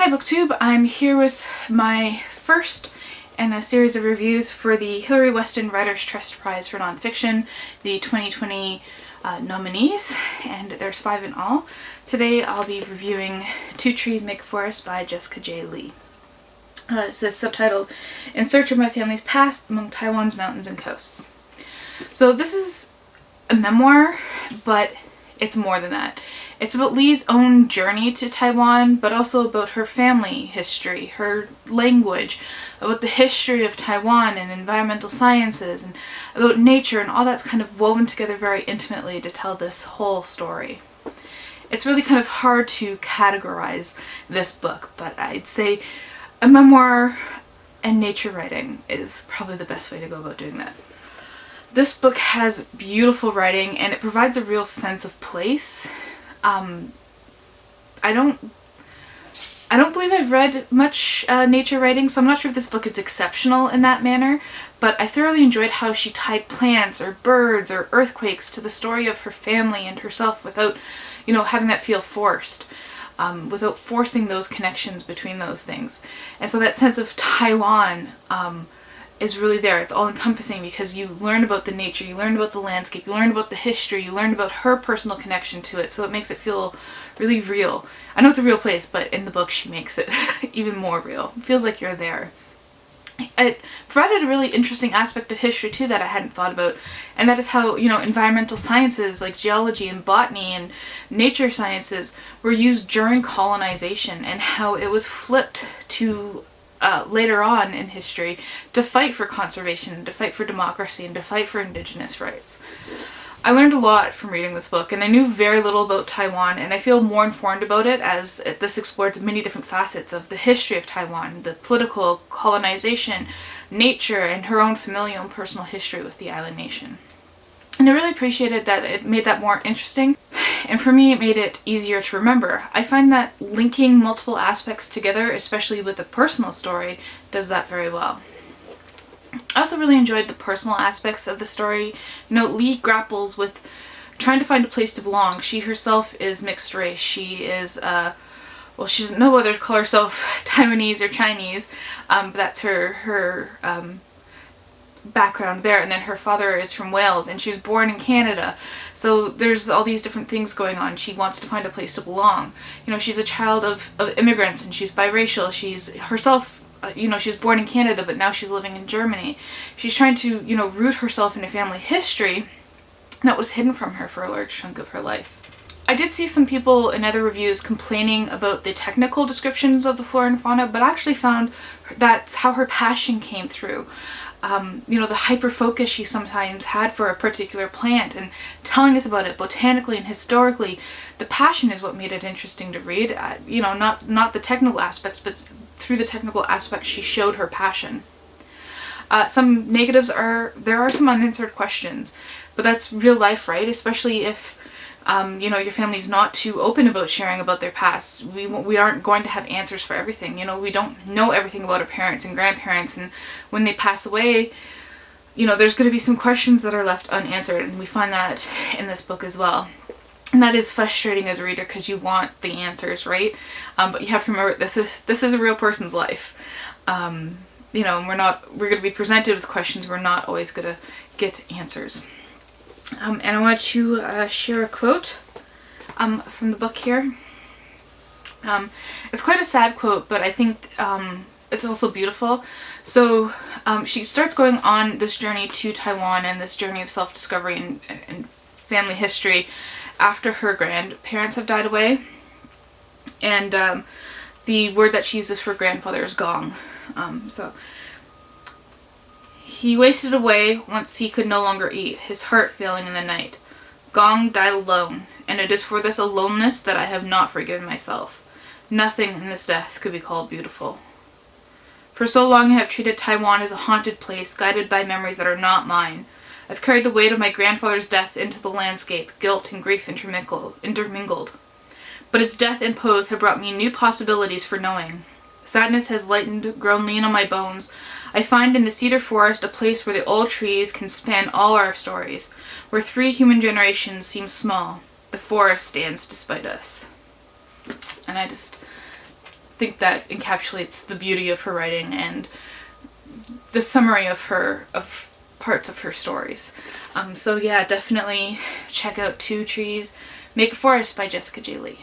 Hi BookTube, I'm here with my first in a series of reviews for the Hillary Weston Writers' Trust Prize for Nonfiction, the 2020 nominees, and there's 5 in all. Today I'll be reviewing Two Trees Make a Forest by Jessica J. Lee. It says subtitled, In Search of My Family's Past Among Taiwan's Mountains and Coasts. So this is a memoir, but it's more than that. It's about Lee's own journey to Taiwan, but also about her family history, her language, about the history of Taiwan and environmental sciences, and about nature, and all that's kind of woven together very intimately to tell this whole story. It's really kind of hard to categorize this book, but I'd say a memoir and nature writing is probably the best way to go about doing that. This book has beautiful writing and it provides a real sense of place. I don't believe I've read much nature writing, so I'm not sure if this book is exceptional in that manner, but I thoroughly enjoyed how she tied plants or birds or earthquakes to the story of her family and herself without, having that feel forced, without forcing those connections between those things. And so that sense of Taiwan is really there. It's all encompassing because you learn about the nature, you learn about the landscape, you learn about the history, you learn about her personal connection to it, so it makes it feel really real. I know it's a real place, but in the book she makes it even more real. It feels like you're there. It provided a really interesting aspect of history too that I hadn't thought about, and that is how, environmental sciences like geology and botany and nature sciences were used during colonization, and how it was flipped to later on in history to fight for conservation, to fight for democracy, and to fight for indigenous rights. I learned a lot from reading this book, and I knew very little about Taiwan, and I feel more informed about it as this explored many different facets of the history of Taiwan, the political, colonization, nature, and her own familial and personal history with the island nation. And I really appreciated that it made that more interesting, and for me it made it easier to remember. I find that linking multiple aspects together, especially with a personal story, does that very well. I also really enjoyed the personal aspects of the story. Lee grapples with trying to find a place to belong. She herself is mixed race. She is, she doesn't know whether to call herself Taiwanese or Chinese, but that's her background there. And then her father is from Wales and she was born in Canada. So there's all these different things going on. She wants to find a place to belong. She's a child of immigrants and she's biracial. She's herself she was born in Canada, but now she's living in Germany. She's trying to, root herself in a family history that was hidden from her for a large chunk of her life. I did see some people in other reviews complaining about the technical descriptions of the flora and fauna, but I actually found that's how her passion came through. The hyper-focus she sometimes had for a particular plant and telling us about it botanically and historically. The passion is what made it interesting to read. Not the technical aspects, but through the technical aspects she showed her passion. Some negatives there are some unanswered questions, but that's real life, right? Especially if your family's not too open about sharing about their past. We aren't going to have answers for everything. We don't know everything about our parents and grandparents, and when they pass away, there's going to be some questions that are left unanswered, and we find that in this book as well. And that is frustrating as a reader because you want the answers, right? But you have to remember that this is a real person's life. We're going to be presented with questions. We're not always going to get answers. And I want to share a quote from the book here. It's quite a sad quote, but I think it's also beautiful. So she starts going on this journey to Taiwan and this journey of self-discovery and family history after her grandparents have died away. And the word that she uses for grandfather is gong. He wasted away once he could no longer eat, his heart failing in the night. Gong died alone, and it is for this aloneness that I have not forgiven myself. Nothing in this death could be called beautiful. For so long I have treated Taiwan as a haunted place, guided by memories that are not mine. I've carried the weight of my grandfather's death into the landscape, guilt and grief intermingled. But its death and pose have brought me new possibilities for knowing. Sadness has lightened, grown lean on my bones. I find in the cedar forest a place where the old trees can span all our stories, where 3 human generations seem small. The forest stands despite us. And I just think that encapsulates the beauty of her writing and the summary of parts of her stories. So yeah, definitely check out Two Trees, Make a Forest by Jessica J. Lee.